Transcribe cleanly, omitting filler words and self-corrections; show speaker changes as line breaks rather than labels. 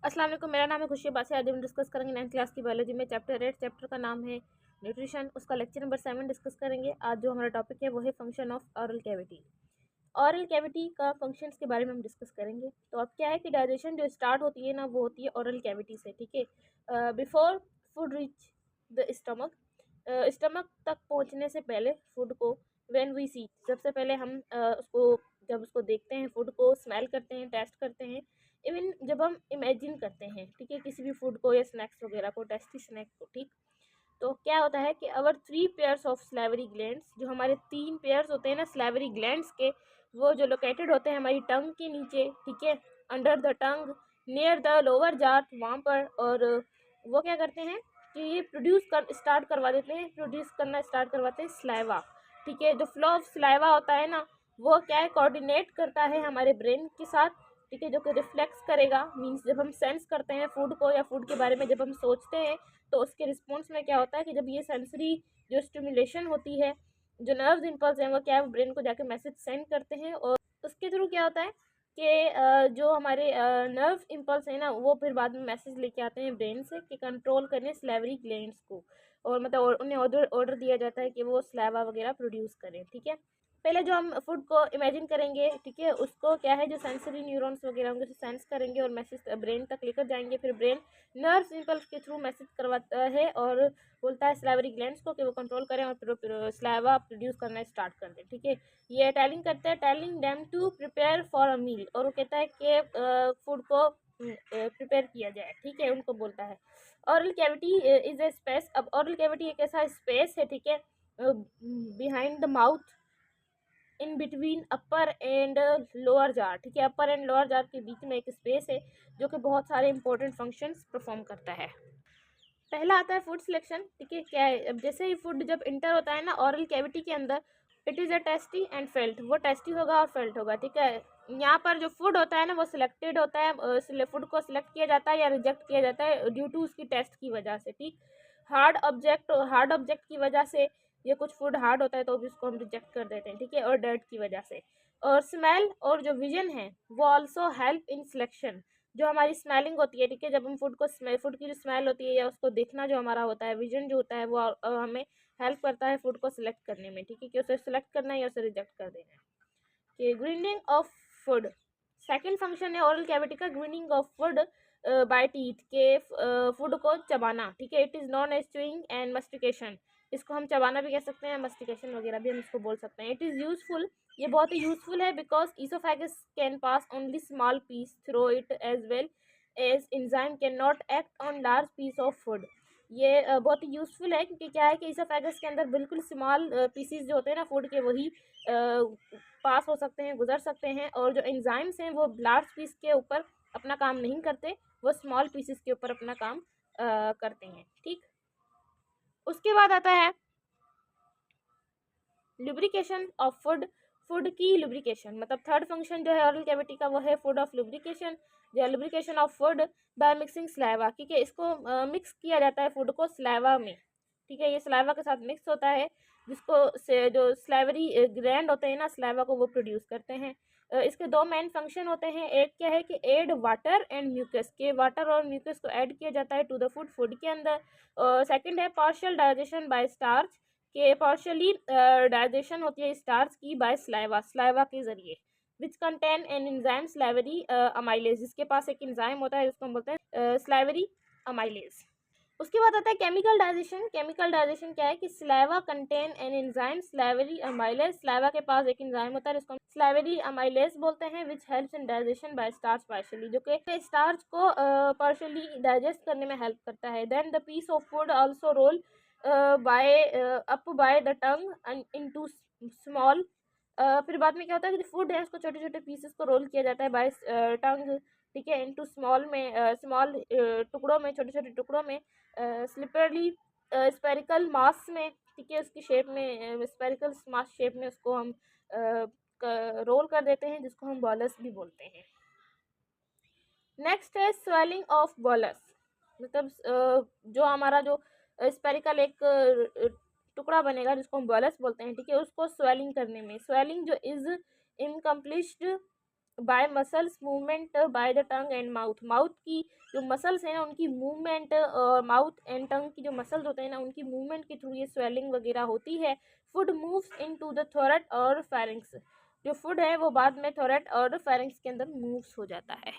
अस्सलाम वालेकुम, मेरा नाम है खुशी बासी। आज हम डिस्कस करेंगे 9th क्लास की बायोलॉजी में चैप्टर 8। चैप्टर का नाम है न्यूट्रिशन। उसका लेक्चर नंबर 7 डिस्कस करेंगे। आज जो हमारा टॉपिक है वो है function of oral cavity. Oral cavity का फंक्शंस के बारे में हम डिस्कस करेंगे। तो अब क्या है कि डाइजेशन जो स्टार्ट होती है ना, वो होती है ऑरल कैविटी से, ठीक है। Before food reach the stomach, stomach तक पहुंचने से पहले फूड को, व्हेन वी सी, सबसे पहले हम उसको, जब उसको देखते हैं, फूड को स्मेल करते हैं, टेस्ट करते हैं, इवन जब हम इमेजिन करते हैं, ठीक है, किसी भी फूड को या स्नैक्स वगैरह को, टेस्टी स्नैक को, ठीक। तो क्या होता है कि अवर 3 पेयर्स ऑफ स्लैवरी ग्लैंड्स, जो हमारे 3 पेयर्स होते हैं ना स्लैवरी ग्लैंड्स के, वो जो लोकेटेड होते हैं हमारी टंग के नीचे, ठीक है, under the tongue, near the lower Jat, वहाँ पर। और वो क्या करते हैं कि ये प्रोड्यूस कर स्टार्ट करवा देते हैं, प्रोड्यूस करना स्टार्ट करवाते हैं स्लाइवा, ठीक है। जो फ्लो ऑफ स्लाइवा होता है ना, वो क्या है, कोऑर्डिनेट करता है हमारे ब्रेन के साथ, ठीक है, जो कि रिफ्लेक्स करेगा। मीन्स जब हम सेंस करते हैं फूड को या फूड के बारे में जब हम सोचते हैं, तो उसके रिस्पॉन्स में क्या होता है कि जब ये सेंसरी जो स्टिमुलेशन होती है, जो नर्व्स इम्पल्स हैं, वो क्या है, ब्रेन को जाके मैसेज सेंड करते हैं। और उसके थ्रू क्या होता है कि जो हमारे नर्व इम्पल्स है ना, वो फिर बाद में मैसेज लेके आते हैं ब्रेन से कि कंट्रोल करें स्लेवरी ग्लैंड्स को। और मतलब उन्हें ऑर्डर ऑर्डर दिया जाता है कि वो स्लावा वगैरह प्रोड्यूस करें, ठीक है। पहले जो हम फूड को इमेजिन करेंगे, ठीक है, उसको क्या है, जो सेंसरी न्यूरॉन्स वगैरह होंगे उसे सेंस करेंगे और मैसेज ब्रेन तक लेकर जाएंगे। फिर ब्रेन नर्व इम्पल्स के थ्रू मैसेज करवाता है और बोलता है स्लावरी ग्लैंड्स को कि वो कंट्रोल करें और फिर स्लावा प्रोड्यूस करना स्टार्ट कर दें, ठीक है। ये टेलिंग करता है, telling them to prepare for a meal, और वो कहता है कि फूड को प्रिपेयर किया जाए, ठीक है, उनको बोलता है। Oral cavity is a space. अब ऑरल कैविटी एक ऐसा स्पेस है, ठीक है, behind the mouth, in between upper and lower jaw, ठीक है, अपर एंड लोअर जार के बीच में एक स्पेस है जो कि बहुत सारे इंपॉर्टेंट फंक्शंस परफॉर्म करता है। पहला आता है फूड सिलेक्शन, ठीक है। क्या है, अब जैसे ही फूड जब इंटर होता है ना ऑरल कैविटी के अंदर, it is a tasty and felt, वो टेस्टी होगा और फेल्ट होगा, ठीक है। यहाँ पर जो फूड होता है ना, वो सिलेक्टेड होता है, फूड को सिलेक्ट किया जाता है या रिजेक्ट किया जाता है ड्यू टू उसकी टेस्ट की वजह से, ठीक। हार्ड ऑब्जेक्ट की वजह से, ये कुछ फूड हार्ड होता है तो उसको हम रिजेक्ट कर देते हैं, ठीक है, और डर्ट की वजह से। और स्मेल और जो विजन है वो ऑल्सो हेल्प इन सिलेक्शन। जो हमारी स्मेलिंग होती है, ठीक है, जब हम फूड की जो स्मेल होती है या उसको देखना जो हमारा होता है, विजन जो होता है, वो हमें हेल्प करता है फूड को सिलेक्ट करने में, ठीक है, कि उसे सिलेक्ट करना है या उसे रिजेक्ट कर देना है। कि grinding of food, second function है ओरल कैविटी का, grinding of food by teeth, के फूड को चबाना, ठीक है। It is known as chewing and mastication, इसको हम चबाना भी कह सकते हैं, मस्टिकेशन वगैरह भी हम इसको बोल सकते हैं। इट इज़ यूजफुल, ये बहुत ही यूजफुल है, because oesophagus can pass only small piece through it as well as enzyme can not act on large piece of food. ये बहुत ही यूजफुल है, क्योंकि क्या है कि ईसोफेगस के अंदर बिल्कुल स्मॉल पीसीज जो होते हैं ना फूड के, वही पास हो सकते हैं, गुजर सकते हैं। और जो एंजाइम्स हैं वो लार्ज पीस के ऊपर अपना काम नहीं करते, वो स्मॉल पीसेस के ऊपर अपना काम करते हैं, ठीक। उसके बाद आता है लुब्रिकेशन ऑफ फूड, फूड की लुब्रिकेशन, मतलब थर्ड फंक्शन जो है ऑरल कैविटी का, वो है फूड ऑफ लुब्रिकेशन, जो है lubrication of food by mixing saliva, ठीक है। इसको मिक्स किया जाता है फूड को स्लाइवा में, ठीक है, ये स्लाइवा के साथ मिक्स होता है, जिसको से जो स्लाइवरी ग्लैंड होते हैं ना स्लाइवा को, वो प्रोड्यूस करते हैं। इसके दो मेन फंक्शन होते हैं, एक क्या है कि ऐड वाटर एंड म्यूकस, के वाटर और म्यूकस को ऐड किया जाता है टू द फूड, फूड के अंदर। सेकंड है पार्शियल डाइजेशन बाय स्टार्च, के पार्शियली डाइजेशन होती है स्टार्च की बाय स्लाइवा, स्लाइवा के जरिए, which contain an enzyme salivary amylase, जिसके पास एक एंजाइम होता है जिसको हम बोलते हैं स्लाइवरी अमाइलेज। उसके बाद आता है केमिकल डाइजेशन। केमिकल डाइजेशन क्या है कि saliva contain an enzyme salivary amylase, saliva के पास एक एंजाइम होता है जिसको हम स्लाइवरी अमाइलेज बोलते हैं, which helps in digestion bye starch partially, जो कि स्टार्च को पार्शियली डाइजेस्ट करने में हेल्प करता है। Then the piece of food also roll by up by the tongue into small, फिर बाद में क्या होता है कि फूड है उसको छोटे छोटे पीसेस को रोल किया जाता है बाय टंग, ठीक है, इनटू स्मॉल में, स्मॉल टुकड़ों में, छोटे छोटे टुकड़ों में, स्लिपरली स्पेरिकल मास में, ठीक है, उसकी शेप में, स्पेरिकल मास शेप में उसको हम रोल कर देते हैं, जिसको हम बॉलस भी बोलते हैं। नेक्स्ट है स्वेलिंग ऑफ बॉलस, मतलब जो हमारा जो स्पेरिकल एक टुकड़ा बनेगा जिसको हम बॉलस बोलते हैं, ठीक है, उसको स्वेलिंग करने में, स्वेलिंग जो is accomplished by muscles movement by the tongue and mouth. Mouth की जो मसल्स हैं ना उनकी मूवमेंट, और माउथ एंड टंग की जो मसल्स होते हैं ना उनकी मूवमेंट के थ्रू ये स्वेलिंग वगैरह होती है। फूड मूव्स इनटू द थोरेट और फेरिंग्स। जो फूड है वो बाद में थोरेट और फेरिंग्स के अंदर मूव्स हो जाता है।